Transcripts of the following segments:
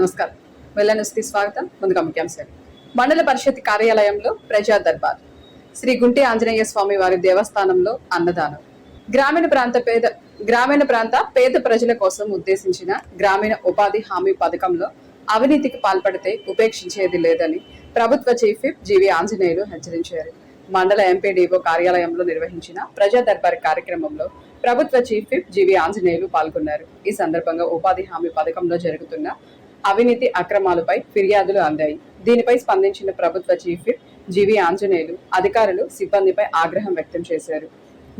నమస్కారం. వెల్లనస్కి స్వాగతం. ముందుగా ముఖ్యాంశాలు. మండల పరిషత్ కార్యాలయంలో ప్రజా దర్బార్, శ్రీ గుంటి ఆంజనేయ స్వామి వారి దేవస్థానంలో అన్నదానం. గ్రామీణ ప్రాంత పేద ప్రజల కోసం ఉద్దేశించిన గ్రామీణ ఉపాధి హామీ పథకంలో అవినీతికి పాల్పడితే ఉపేక్షించేది లేదని ప్రభుత్వ చీఫ్ విప్ జీవి ఆంజనేయులు హెచ్చరించారు. మండల ఎంపీడీఓ కార్యాలయంలో నిర్వహించిన ప్రజా దర్బార్ కార్యక్రమంలో ప్రభుత్వ చీఫ్ విప్ జీవి ఆంజనేయులు పాల్గొన్నారు. ఈ సందర్భంగా ఉపాధి హామీ పథకంలో జరుగుతున్న అవినీతి అక్రమాలపై ఫిర్యాదులు అందాయి. దీనిపై స్పందించిన ప్రభుత్వ చీఫ్ విప్ జీవి ఆంజనేయులు అధికారులు, సిబ్బందిపై ఆగ్రహం వ్యక్తం చేశారు.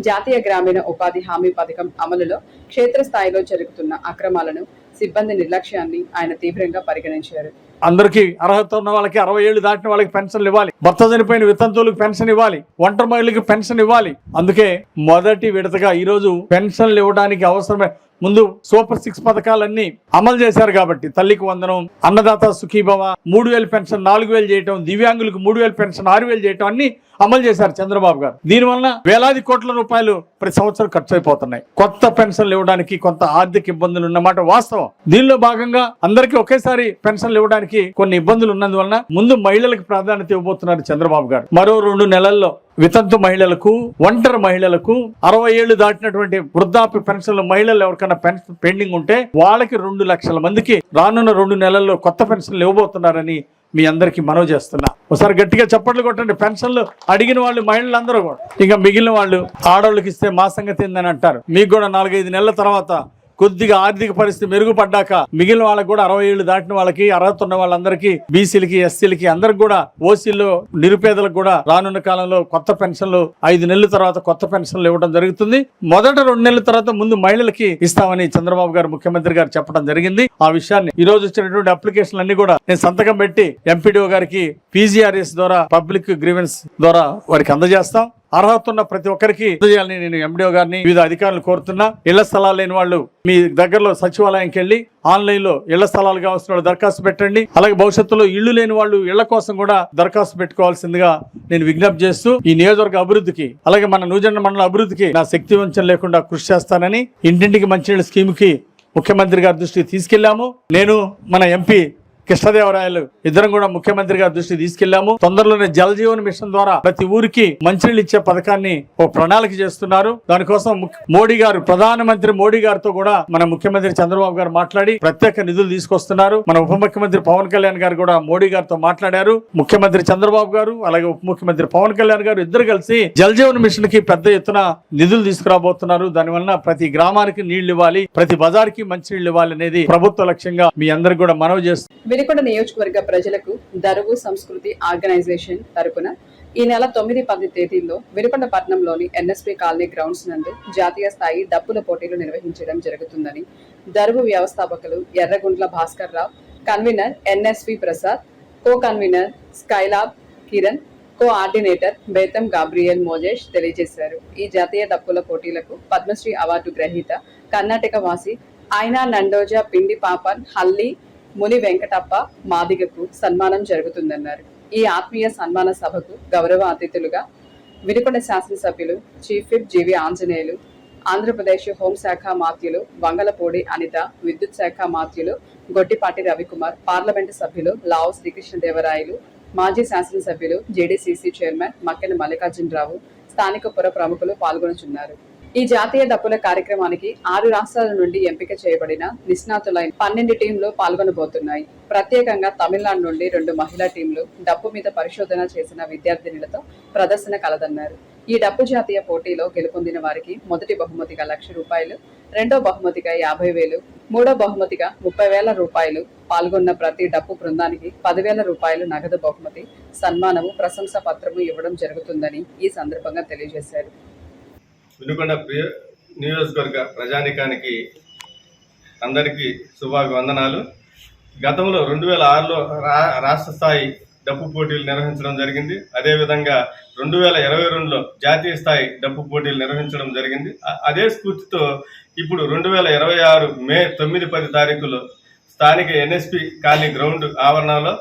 జాతీయ గ్రామీణ ఉపాధి హామీ పథకం అమలులో క్షేత్రస్థాయిలో జరుగుతున్న అక్రమాలను, సిబ్బంది నిర్లక్ష్యాన్ని ఆయన తీవ్రంగా పరిగణించారు. అందరికీ అర్హత ఉన్న వాళ్ళకి 60 ఏళ్ళు దాటిన వాళ్ళకి పెన్షన్లు ఇవ్వాలి, భర్త చనిపోయిన వితంతువులకు పెన్షన్ ఇవ్వాలి, ఒంటరి మహిళలకు పెన్షన్ ఇవ్వాలి. అందుకే మొదటి విడతగా ఈరోజు పెన్షన్లు ఇవ్వడానికి అవసరమే ముందు సూపర్ 6 పథకాలన్నీ అమలు చేశారు కాబట్టి తల్లికి వందనం, అన్నదాత సుఖీభవ, 3000 పెన్షన్ 4000 చేయటం, దివ్యాంగులకు 3000 పెన్షన్ 6000 చేయటం అన్ని అమలు చేశారు చంద్రబాబు గారు. దీనివల్ల వేలాది కోట్ల రూపాయలు ప్రతి సంవత్సరం ఖర్చు అయిపోతున్నాయి. కొత్త పెన్షన్లు ఇవ్వడానికి కొంత ఆర్థిక ఇబ్బందులు ఉన్నమాట వాస్తవం. దీనిలో భాగంగా అందరికీ ఒకేసారి పెన్షన్లు ఇవ్వడానికి కొన్ని ఇబ్బందులు ఉన్నందువలన ముందు మహిళలకు ప్రాధాన్యత ఇవ్వబోతున్నారు చంద్రబాబు గారు. మరో 2 నెలల్లో వితంతు మహిళలకు, ఒంటరి మహిళలకు, 60 ఏళ్లు దాటినటువంటి వృద్ధాప్య పెన్షన్లు మహిళలు ఎవరికైనా పెన్షన్ పెండింగ్ ఉంటే వాళ్ళకి 2 లక్షల మందికి రానున్న 2 నెలల్లో కొత్త పెన్షన్లు ఇవ్వబోతున్నారని మీ అందరికి మనవి చేస్తున్నా. ఒకసారి గట్టిగా చప్పట్లు కొట్టండి. పెన్షన్లు అడిగిన వాళ్ళు మహిళలందరూ కూడా, ఇంకా మిగిలిన వాళ్ళు ఆడవాళ్ళకి ఇస్తే మా సంగతి ఏందని అంటారు. మీకు కూడా 4-5 నెలల తర్వాత కొద్దిగా ఆర్థిక పరిస్థితి మెరుగుపడ్డాక మిగిలిన వాళ్ళకి కూడా 60 ఏళ్లు దాటిన వాళ్ళకి, అర్హత ఉన్న వాళ్ళందరికీ, బీసీలకి, ఎస్సీలకి అందరికి కూడా, ఓసీల్లో నిరుపేదలకు కూడా రానున్న కాలంలో కొత్త పెన్షన్లు 5 నెలల తర్వాత కొత్త పెన్షన్లు ఇవ్వడం జరుగుతుంది. మొదట 2 నెలల తర్వాత ముందు మహిళలకి ఇస్తామని చంద్రబాబు గారు, ముఖ్యమంత్రి గారు చెప్పడం జరిగింది. ఆ విషయాన్ని ఈ రోజు వచ్చినటువంటి అప్లికేషన్లు అన్ని కూడా నేను సంతకం పెట్టి ఎంపీడీఓ గారికి పీజీఆర్ఎస్ ద్వారా, పబ్లిక్ గ్రీవెన్స్ ద్వారా వారికి అందజేస్తాం. అర్హత ఉన్న ప్రతి ఒక్కరికి చేయాలని నేను ఎండిఓ గారిని, వివిధ అధికారులు కోరుతున్నా. ఇళ్ల స్థలాలు లేని వాళ్ళు మీ దగ్గరలో సచివాలయంకి వెళ్ళి ఆన్లైన్ లో ఇళ్ల స్థలాలు కావాల్సిన వాళ్ళు దరఖాస్తు పెట్టండి. అలాగే భవిష్యత్తులో ఇళ్లు లేని వాళ్ళు ఇళ్ల కోసం కూడా దరఖాస్తు పెట్టుకోవాల్సిందిగా నేను విజ్ఞప్తి చేస్తూ ఈ నియోజకవర్గ అభివృద్ధికి, అలాగే మన నూజెండ్ల మండల అభివృద్ధికి నా శక్తి వంచన లేకుండా కృషి చేస్తానని ఇంటింటికి మంచినీళ్ళ స్కీమ్ కి ముఖ్యమంత్రి గారి దృష్టికి తీసుకెళ్లాము. నేను మన ఎంపీ కృష్ణదేవరాయలు ఇద్దరం కూడా ముఖ్యమంత్రి గారి దృష్టికి తీసుకెళ్లాము. తొందరలోనే జల్ జీవన్ మిషన్ ద్వారా ప్రతి ఊరికి మంచినీళ్ళు ఇచ్చే పథకాన్ని ఒక ప్రణాళిక చేస్తున్నారు. దానికోసం మోడీ గారు, ప్రధానమంత్రి మోడీ గారితో కూడా మన ముఖ్యమంత్రి చంద్రబాబు గారు మాట్లాడి ప్రత్యేక నిధులు తీసుకొస్తున్నారు. మన ఉప ముఖ్యమంత్రి పవన్ కళ్యాణ్ గారు కూడా మోడీ గారితో మాట్లాడారు. ముఖ్యమంత్రి చంద్రబాబు గారు అలాగే ఉప ముఖ్యమంత్రి పవన్ కళ్యాణ్ గారు ఇద్దరు కలిసి జల్ జీవన్ మిషన్ కి పెద్ద ఎత్తున నిధులు తీసుకురాబోతున్నారు. దానివల్ల ప్రతి గ్రామానికి నీళ్లు ఇవ్వాలి, ప్రతి బజార్కి మంచినీళ్ళు ఇవ్వాలి అనేది ప్రభుత్వ లక్ష్యంగా మీ అందరికి కూడా మనవి చేస్తుంది. వినుకొండ నియోజకవర్గ ప్రజలకు దరువు సంస్కృతి ఆర్గనైజేషన్ తరపున ఈ నెల 9-10 తేదీల్లో వినుకొండ పట్టణంలోని ఎన్ఎస్పీ కాలనీ గ్రౌండ్స్ నందు జాతీయ స్థాయి డప్పుల పోటీలు నిర్వహించడం జరుగుతుందని దరువు వ్యవస్థాపకులు Erraguntla Bhaskar Rao, convener NSP Prasad, co convener Skylab Kiran, coordinator Betham Gabriel Mojesh తెలియజేశారు. ఈ జాతీయ డప్పుల పోటీలకు పద్మశ్రీ అవార్డు గ్రహీత కర్ణాటక వాసి ఐనా నండోజా పిండి పాపన్ హల్లి ముని వెంకటప్ప మాదిగకు సన్మానం జరుగుతుందన్నారు. ఈ ఆత్మీయ సన్మాన సభకు గౌరవ అతిథులుగా వినుకొండ శాసనసభ్యులు చీఫ్ విప్ జీవి ఆంజనేయులు, ఆంధ్రప్రదేశ్ హోంశాఖ మాత్యులు వంగలపూడి అనిత, విద్యుత్ శాఖ మాత్యులు గొట్టిపాటి రవికుమార్, పార్లమెంటు సభ్యులు లావు శ్రీకృష్ణదేవరాయలు, మాజీ శాసనసభ్యులు జేడీసీసీ చైర్మన్ మక్కెన మల్లికార్జునరావు, స్థానిక పుర ప్రముఖులు పాల్గొనుచున్నారు. ఈ జాతీయ డప్పుల కార్యక్రమానికి 6 రాష్ట్రాల నుండి ఎంపిక చేయబడిన నిష్ణాతులైన 12 టీంలు పాల్గొనబోతున్నాయి. ప్రత్యేకంగా తమిళనాడు నుండి 2 మహిళా టీంలు డప్పు మీద పరిశోధన చేసిన విద్యార్థినులతో ప్రదర్శన కలదన్నారు. ఈ డప్పు జాతీయ పోటీలో గెలుపొందిన వారికి మొదటి బహుమతిగా 1,00,000 రూపాయలు, రెండో బహుమతిగా 50,000, మూడో బహుమతిగా 30,000 రూపాయలు, పాల్గొన్న ప్రతి డప్పు బృందానికి 10,000 రూపాయలు నగదు బహుమతి, సన్మానము, ప్రశంసా పత్రము ఇవ్వడం జరుగుతుందని ఈ సందర్భంగా తెలియజేశారు. వినుకొండ నియోజకవర్గ ప్రజానికానికి అందరికీ శుభాభివందనాలు. గతంలో 2006లో రాష్ట్ర స్థాయి డప్పు పోటీలు నిర్వహించడం జరిగింది. అదేవిధంగా 2022లో జాతీయ స్థాయి డప్పు పోటీలు నిర్వహించడం జరిగింది. అదే స్ఫూర్తితో ఇప్పుడు 2026 మే 9-10 తారీఖులో స్థానిక ఎన్ఎస్పి కాలనీ గ్రౌండ్ ఆవరణలో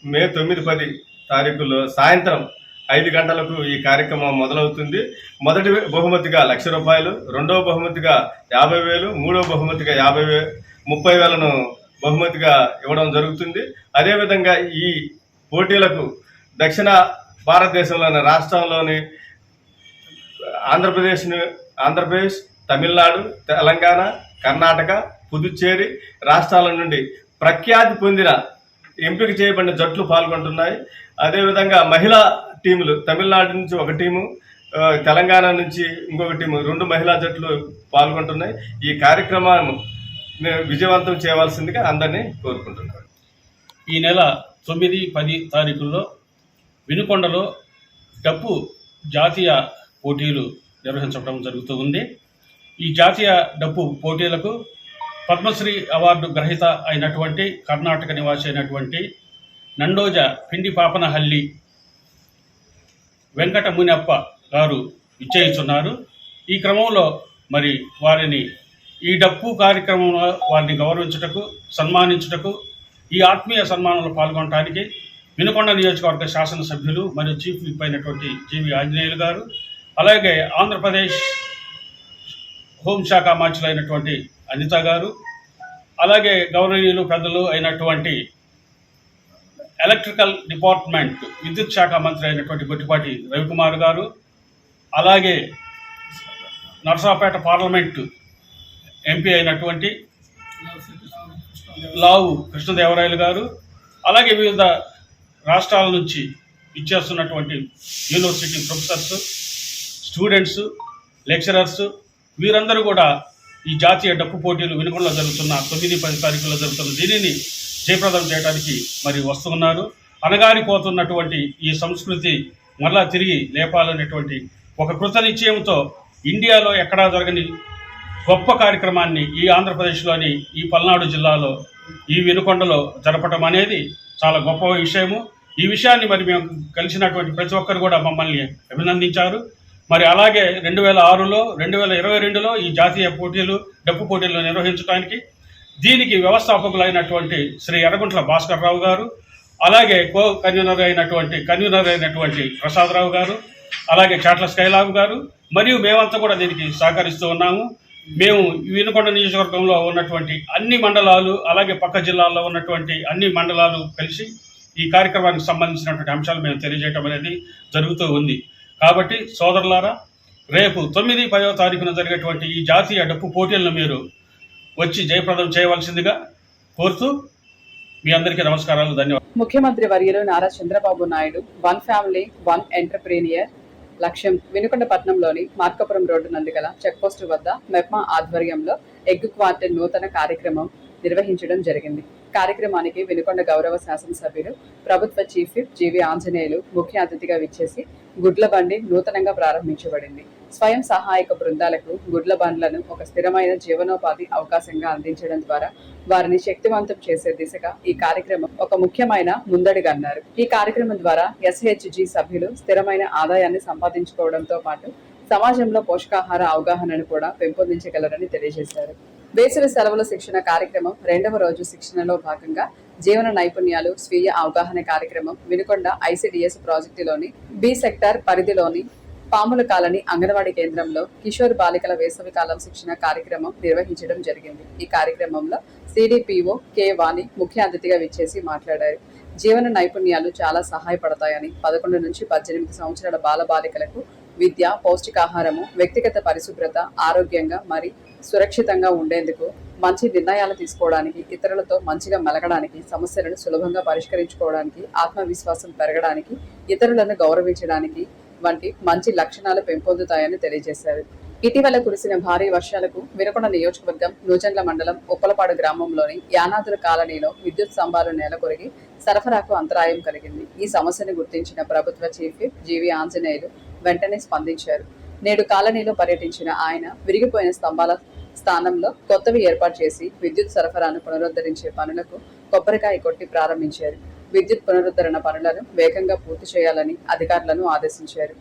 మే 9-10 తారీఖులో సాయంత్రం 5 గంటలకు ఈ కార్యక్రమం మొదలవుతుంది. మొదటి బహుమతిగా 1,00,000 రూపాయలు, రెండవ బహుమతిగా 50,000, మూడవ బహుమతిగా 30,000ను బహుమతిగా ఇవ్వడం జరుగుతుంది. అదేవిధంగా ఈ పోటీలకు దక్షిణ భారతదేశంలోని రాష్ట్రంలోని ఆంధ్రప్రదేశ్, తమిళనాడు, తెలంగాణ, కర్ణాటక, పుదుచ్చేరి రాష్ట్రాల నుండి ప్రఖ్యాతి పొందిన ఎంపిక చేయబడిన జట్లు పాల్గొంటున్నాయి. అదేవిధంగా మహిళా టీములు తమిళనాడు నుంచి ఒక టీము, తెలంగాణ నుంచి ఇంకొక టీము, 2 మహిళా జట్లు పాల్గొంటున్నాయి. ఈ కార్యక్రమాన్ని విజయవంతం చేయవలసిందిగా అందరినీ కోరుకుంటున్నాను. ఈ నెల 9, 10 తారీఖుల్లో వినుకొండలో డప్పు జాతీయ పోటీలు నిర్వహించడం జరుగుతూ ఉంది. ఈ జాతీయ డప్పు పోటీలకు పద్మశ్రీ అవార్డు గ్రహీత అయినటువంటి కర్ణాటక నివాసి అయినటువంటి నండోజ పిండి పాపనహల్లి వెంకట మునియప్ప గారు ఇచ్చేయిస్తున్నారు. ఈ క్రమంలో మరి వారిని ఈ డప్పు కార్యక్రమంలో వారిని గౌరవించుటకు, సన్మానించుటకు, ఈ ఆత్మీయ సన్మానంలో పాల్గొనడానికి వినుకొండ నియోజకవర్గ శాసనసభ్యులు మరియు చీఫ్ విప్ అయినటువంటి జీవి ఆంజనేయులు గారు, అలాగే ఆంధ్రప్రదేశ్ హోంశాఖ మంత్రులైనటువంటి అనిత గారు, అలాగే గౌరవనీయులు పెద్దలు అయినటువంటి ఎలక్ట్రికల్ డిపార్ట్మెంట్ విద్యుత్ శాఖ మంత్రి అయినటువంటి గొట్టిపాటి రవికుమార్ గారు, అలాగే నర్సాపేట పార్లమెంటు ఎంపీ అయినటువంటి లావు కృష్ణదేవరాయలు గారు, అలాగే వివిధ రాష్ట్రాల నుంచి ఇచ్చేస్తున్నటువంటి యూనివర్సిటీ ప్రొఫెసర్స్, స్టూడెంట్స్, లెక్చరర్స్ వీరందరూ కూడా ఈ జాతీయ డప్పు పోటీలు వినుకొండలో జరుగుతున్న 9, 10 తారీఖుల్లో జరుగుతున్న దీనిని జయప్రదం చేయడానికి మరి వస్తున్నారు. అనగారిపోతున్నటువంటి ఈ సంస్కృతి మరలా తిరిగి లేపాలనేటువంటి ఒక కృత నిశ్చయంతో ఇండియాలో ఎక్కడా జరగని గొప్ప కార్యక్రమాన్ని ఈ ఆంధ్రప్రదేశ్లోని ఈ పల్నాడు జిల్లాలో ఈ వినుకొండలో జరపడం అనేది చాలా గొప్ప విషయము. ఈ విషయాన్ని మరి మేము కలిసినటువంటి ప్రతి ఒక్కరు కూడా మమ్మల్ని అభినందించారు. మరి అలాగే 2006లో 2022లో ఈ జాతీయ పోటీలు డప్పు పోటీలు నిర్వహించడానికి దీనికి వ్యవస్థాపకులైనటువంటి శ్రీ ఎర్రగుంట్ల భాస్కర్ రావు గారు, అలాగే కన్వీనర్ అయినటువంటి ప్రసాదరావు గారు, అలాగే చాట్ల స్కైలాబ్ గారు మరియు మేమంతా కూడా దీనికి సహకరిస్తూ ఉన్నాము. మేము వినుకొండ నియోజకవర్గంలో ఉన్నటువంటి అన్ని మండలాలు, అలాగే పక్క జిల్లాల్లో ఉన్నటువంటి అన్ని మండలాలు కలిసి ఈ కార్యక్రమానికి సంబంధించినటువంటి అంశాలు మేము తెలియజేయటం అనేది జరుగుతూ ఉంది. కాబట్టి సోదరులారా, రేపు 9, 10 తారీఖున జరిగేటువంటి ఈ జాతీయ డప్పు పోటీలను మీరు వచ్చి జయప్రదం చేయవలసిందిగా కోరుతూ మీ అందరికీ నమస్కారాలు, ధన్యవాదాలు. ముఖ్యమంత్రి వర్యులు నారా చంద్రబాబు నాయుడు 1 ఫ్యామిలీ 1 ఎంటర్ప్రీనియర్ లక్ష్యం వినుకొండ పట్టణంలోని మార్కాపురం రోడ్డు నందుగల చెక్పోస్టు వద్ద మెప్మా ఆధ్వర్యంలో ఎగ్ క్వార్టర్ నూతన కార్యక్రమం నిర్వహించడం జరిగింది. కార్యక్రమానికి వినుకొండ గౌరవ శాసనసభ్యులు ప్రభుత్వ చీఫ్ విప్ జీవి ఆంజనేయులు ముఖ్య అతిథిగా విచ్చేసి గుడ్ల బండి నూతనంగా ప్రారంభించబడింది. స్వయం సహాయక బృందాలకు గుడ్ల బండ్లను ఒక స్థిరమైన జీవనోపాధి అవకాశంగా అందించడం ద్వారా వారిని శక్తివంతం చేసే దిశగా ఈ కార్యక్రమం ఒక ముఖ్యమైన ముందడుగు అన్నారు. ఈ కార్యక్రమం ద్వారా SHG సభ్యులు స్థిరమైన ఆదాయాన్ని సంపాదించుకోవడంతో పాటు సమాజంలో పోషకాహార అవగాహనను కూడా పెంపొందించగలరని తెలియజేశారు. వేసవి సెలవుల శిక్షణ కార్యక్రమం 2వ రోజు శిక్షణలో భాగంగా జీవన నైపుణ్యాలు స్వీయ అవగాహన కార్యక్రమం వినుకొండ ICDS ప్రాజెక్టులోని B సెక్టార్ పరిధిలోని పాముల కాలనీ అంగన్వాడీ కేంద్రంలో కిషోర్ బాలికల వేసవి కాలం శిక్షణ కార్యక్రమం నిర్వహించడం జరిగింది. ఈ కార్యక్రమంలో CDPO K వాణి ముఖ్య అతిథిగా విచ్చేసి మాట్లాడారు. జీవన నైపుణ్యాలు చాలా సహాయపడతాయని 11 నుంచి 18 సంవత్సరాల బాలబాలికలకు విద్య, పౌష్టికాహారము, వ్యక్తిగత పరిశుభ్రత, ఆరోగ్యంగా మరి సురక్షితంగా ఉండేందుకు, మంచి నిర్ణయాలు తీసుకోవడానికి, ఇతరులతో మంచిగా మెలగడానికి, సమస్యలను సులభంగా పరిష్కరించుకోవడానికి, ఆత్మవిశ్వాసం పెరగడానికి, ఇతరులను గౌరవించడానికి వంటి మంచి లక్షణాలు పెంపొందుతాయని తెలియజేశారు. ఇటీవల కురిసిన భారీ వర్షాలకు వినుకొండ నియోజకవర్గం నూజండ్ల మండలం ఉప్పలపాడు గ్రామంలోని యానాదుల కాలనీలో విద్యుత్ స్తంభాలు నేలకొరిగి సరఫరాకు అంతరాయం కలిగింది. ఈ సమస్యను గుర్తించిన ప్రభుత్వ చీఫ్ విప్ జీవి ఆంజనేయులు వెంటనే స్పందించారు. నేడు కాలనీలో పర్యటించిన ఆయన విరిగిపోయిన స్తంభాల స్థానంలో కొత్తవి ఏర్పాటు చేసి విద్యుత్ సరఫరాను పునరుద్ధరించే పనులకు కొబ్బరికాయ కొట్టి ప్రారంభించారు. విద్యుత్ పునరుద్ధరణ పనులను వేగంగా పూర్తి చేయాలని అధికారులను ఆదేశించారు.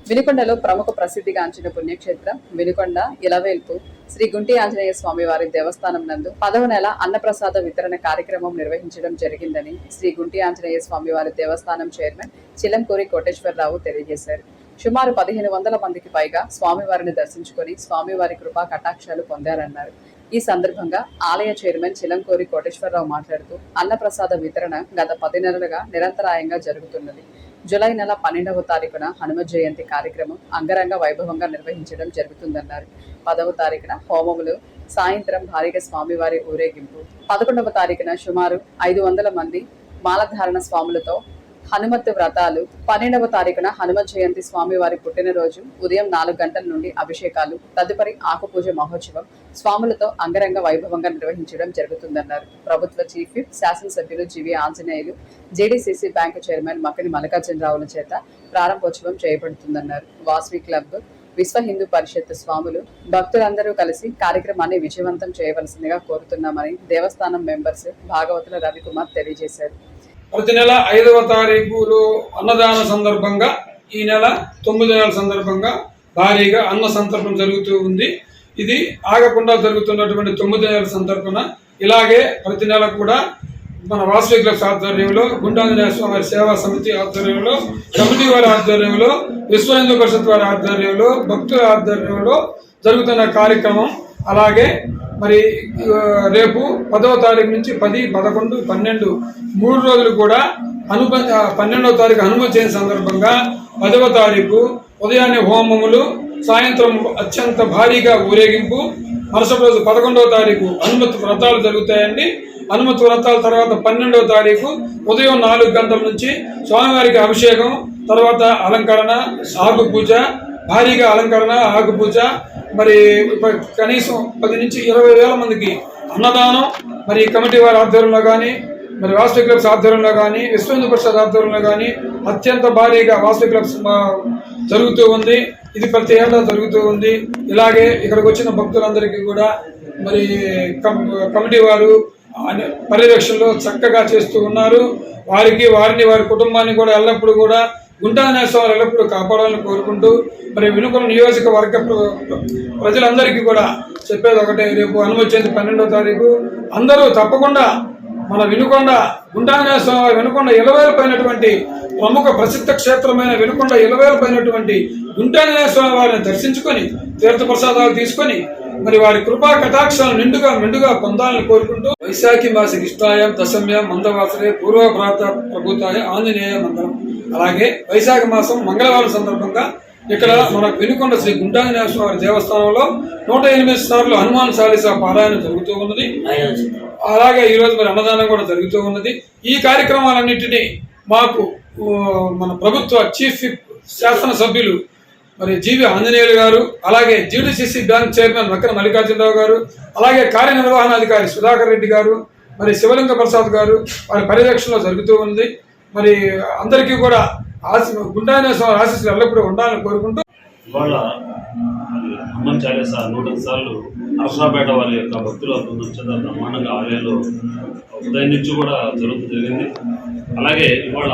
వినుకొండలో ప్రముఖ ప్రసిద్ధిగాంచిన పుణ్యక్షేత్రం వినుకొండ ఇలవేల్పు శ్రీ గుంటి ఆంజనేయ స్వామి వారి దేవస్థానం నందు 10వ నెల అన్నప్రసాద వితరణ కార్యక్రమం నిర్వహించడం జరిగిందని శ్రీ గుంటి ఆంజనేయ స్వామి వారి దేవస్థానం చైర్మన్ చిలంకూరి కోటేశ్వరరావు తెలియజేశారు. సుమారు 1500 మందికి పైగా స్వామివారిని దర్శించుకొని స్వామివారి కృపా కటాక్షాలు పొందారన్నారు. ఈ సందర్భంగా ఆలయ చైర్మన్ చిలంకూరి కోటేశ్వరరావు మాట్లాడుతూ అన్నప్రసాద వితరణ గత 10 నెలలుగా నిరంతరాయంగా జరుగుతున్నది. జూలై నెల 12వ తారీఖున హనుమ జయంతి కార్యక్రమం అంగరంగ వైభవంగా నిర్వహించడం జరుగుతుందన్నారు. 10వ తారీఖున హోమములు, సాయంత్రం భారీగా స్వామివారి ఊరేగింపు, 11వ తారీఖున సుమారు 500 మంది మాలధారణ స్వాములతో హనుమత్ వ్రతాలు, 12వ తారీఖున హనుమ జయంతి స్వామివారి పుట్టినరోజు ఉదయం 4 గంటల నుండి అభిషేకాలు, తదుపరి ఆకుపూజ మహోత్సవం స్వాములతో అంగరంగ వైభవంగా నిర్వహించడం జరుగుతుందన్నారు. ప్రభుత్వ చీఫ్ విప్ శాసనసభ్యులు జీవి ఆంజనేయులు, జేడీసీసీ బ్యాంకు చైర్మన్ మక్కని మల్లికార్జునరావుల చేత ప్రారంభోత్సవం చేయబడుతుందన్నారు. వాసవి క్లబ్, విశ్వ హిందూ పరిషత్ స్వాములు, భక్తులందరూ కలిసి కార్యక్రమాన్ని విజయవంతం చేయవలసిందిగా కోరుతున్నామని దేవస్థానం మెంబర్స్ భాగవతుల రవికుమార్ తెలియజేశారు. ప్రతి నెల 5వ తారీఖులో అన్నదాన సందర్భంగా ఈ నెల 9 నెలల సందర్భంగా భారీగా అన్న సంతర్పణ జరుగుతూ ఉంది. ఇది ఆగకుండా జరుగుతున్నటువంటి 9 నెలల సంతర్పణ. ఇలాగే ప్రతి నెల కూడా మన వాసవి క్లబ్స్ ఆధ్వర్యంలో, గుండాంజనేయ స్వామి సేవా సమితి ఆధ్వర్యంలో, కమిటీ వారి ఆధ్వర్యంలో, విశ్వ హిందూ పరిషత్ వారి ఆధ్వర్యంలో, భక్తుల ఆధ్వర్యంలో జరుగుతున్న కార్యక్రమం. అలాగే మరి రేపు 10వ తారీఖు నుంచి 10, 11, 12 3 రోజులు కూడా 12వ తారీఖు హనుమ జయంతి సందర్భంగా 10వ తారీఖు ఉదయాన్నే హోమములు, సాయంత్రం అత్యంత భారీగా ఊరేగింపు, మరుసటి రోజు 11వ తారీఖు హనుమత్ వ్రతాలు జరుగుతాయండి. హనుమత్ వ్రతాల తర్వాత 12వ తారీఖు ఉదయం 4 గంటల నుంచి స్వామివారికి అభిషేకం, తర్వాత అలంకరణ, ఆకు పూజ, భారీగా అలంకరణ, ఆకు పూజ, మరి కనీసం 10 నుంచి 20,000 మందికి అన్నదానం, మరి కమిటీ వారి ఆధ్వర్యంలో కానీ, మరి వాసవి క్లబ్స్ ఆధ్వర్యంలో కానీ, విశ్వ హిందూ పరిషత్ ఆధ్వర్యంలో కానీ అత్యంత భారీగా వాసవి క్లబ్స్ జరుగుతూ ఉంది. ఇది ప్రతి ఏటా జరుగుతూ ఉంది. ఇలాగే ఇక్కడికి వచ్చిన భక్తులందరికీ కూడా మరి కమిటీ వారు పర్యవేక్షణలో చక్కగా చేస్తూ ఉన్నారు. వారిని వారి కుటుంబాన్ని కూడా ఎల్లప్పుడూ కూడా గుంటాంజనేయ స్వామి ఎల్లప్పుడూ కాపాడాలని కోరుకుంటూ, మరి వినుకొండ నియోజకవర్గ ప్రజలందరికీ కూడా చెప్పేది ఒకటే, రేపు హనుమ జయంతి 12వ తారీఖు అందరూ తప్పకుండా మన వినుకొండ గుంటాంజనేయ స్వామి వినుకొండ ఇలవేలుపైనటువంటి ప్రముఖ ప్రసిద్ధ క్షేత్రమైన వినుకొండ ఇలవేలుపైనటువంటి గుంటాంజనేయ స్వామి వారిని దర్శించుకొని తీర్థ ప్రసాదాలు తీసుకొని మరి వారి కృపా కటాక్షాలను మెండుగా పొందాలని కోరుకుంటూ, వైశాఖి మాస ఇష్టాయం దశమ్యం మందవాసరే పూర్వప్రాత ప్రభుతాయ ఆంజనేయ మందరం. అలాగే వైశాఖ మాసం మంగళవారం సందర్భంగా ఇక్కడ మన వినుకొండ శ్రీ గుంటాంజనేయ స్వామి దేవస్థానంలో 108 సార్లు హనుమాన్ చాలీసా పారాయణ జరుగుతూ ఉన్నది. అలాగే ఈరోజు మరి అన్నదానం కూడా జరుగుతూ ఉన్నది. ఈ కార్యక్రమాలన్నింటినీ మాకు మన ప్రభుత్వ చీఫ్ విప్ శాసనసభ్యులు మరి జీవి ఆంజనేయులు గారు, అలాగే GDCC bank chairman Makkana Mallikarjunarao గారు, అలాగే కార్యనిర్వహణాధికారి సుధాకర్ రెడ్డి గారు, మరి శివలింగ ప్రసాద్ గారు వారి పర్యవేక్షణలో జరుగుతూ ఉంది. మరి అందరికీ కూడా గుంటాంజనేయ స్వామి ఆశీస్సులు ఎల్లప్పుడూ ఉండాలని కోరుకుంటూ, ఇవాళ హనుమాన్ చాలీసా 100 సార్లు నరసరావుపేట వారి యొక్క భక్తుల బృందం బ్రహ్మాండంగా ఆలయంలో ఉదయం నుంచి కూడా జరుగుతూ జరిగింది. అలాగే ఇవాళ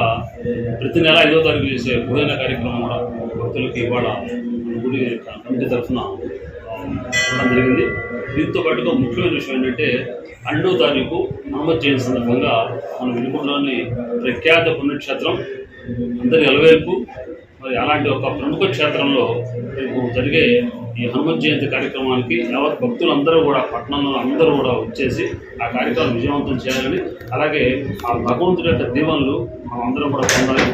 ప్రతి నెల 5వ తారీఖు చేసే భోజన కార్యక్రమం కూడా భక్తులకి ఇవాళ గుడి కమిటీ తరఫున ఇవ్వడం జరిగింది. దీంతో పాటుగా ముఖ్యమైన విషయం ఏంటంటే 12వ తారీఖు హనుమ జయంతి సందర్భంగా మన వినుకొండలోని ప్రఖ్యాత పుణ్యక్షేత్రం అందరి ఎలవేల్పు, మరి అలాంటి ఒక ప్రముఖ క్షేత్రంలో రేపు జరిగే ఈ హనుమ జయంతి కార్యక్రమానికి యావత్ భక్తులందరూ కూడా పట్టణంలో అందరూ కూడా వచ్చేసి ఆ కార్యక్రమం విజయవంతం చేయాలని, అలాగే ఆ భగవంతుడి యొక్క దీవెనలు మనం అందరం కూడా పొందాలి.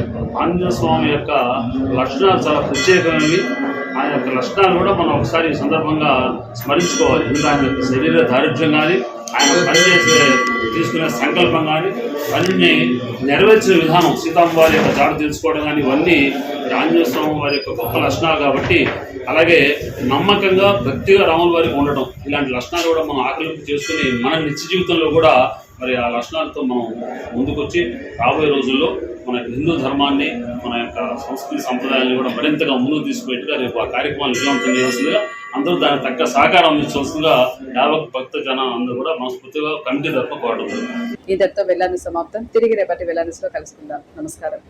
ఆంజనేయ స్వామి యొక్క లక్షణాలు చాలా ప్రత్యేకమైనవి. ఆయన యొక్క లక్షణాలు కూడా మనం ఒకసారి ఈ సందర్భంగా స్మరించుకోవాలి. ఎందుకంటే ఆయన యొక్క శరీర దారిద్ర్యం కానీ, ఆయన పనిచేసే తీసుకునే సంకల్పం కానీ, పనిని నెరవేర్చిన విధానం, సీతమ్మ వారి యొక్క జాడ తెలుసుకోవడం కానీ, ఇవన్నీ ఆంజనేయ స్వామి వారి యొక్క గొప్ప లక్షణాలు కాబట్టి, అలాగే నమ్మకంగా భక్తిగా రాముల వారికి ఉండటం, ఇలాంటి లక్షణాలు కూడా మనం ఆకలింపు చేసుకుని మన నిత్య జీవితంలో కూడా మరి ఆ లక్షణాలతో మనం ముందుకొచ్చి రాబోయే రోజుల్లో మన హిందూ ధర్మాన్ని, మన యొక్క సంస్కృతి సంప్రదాయాన్ని కూడా మరింతగా ముందుకు తీసుకుపెట్టుగా రేపు ఆ కార్యక్రమాలు విజయవంతం చేయాల్సిందిగా, అందరూ దానికి తగ్గ సహకారం అందించవలసిందిగా యావత్ భక్త జనం అందరూ కూడా మనస్ఫూర్తిగా కమిటీ తరఫున కోరడం. ఈ దత్త వెల్లాని సమాప్తం. తిరిగి రేపటి వెల్లానిస్లో కలుసుకుందాం. నమస్కారం.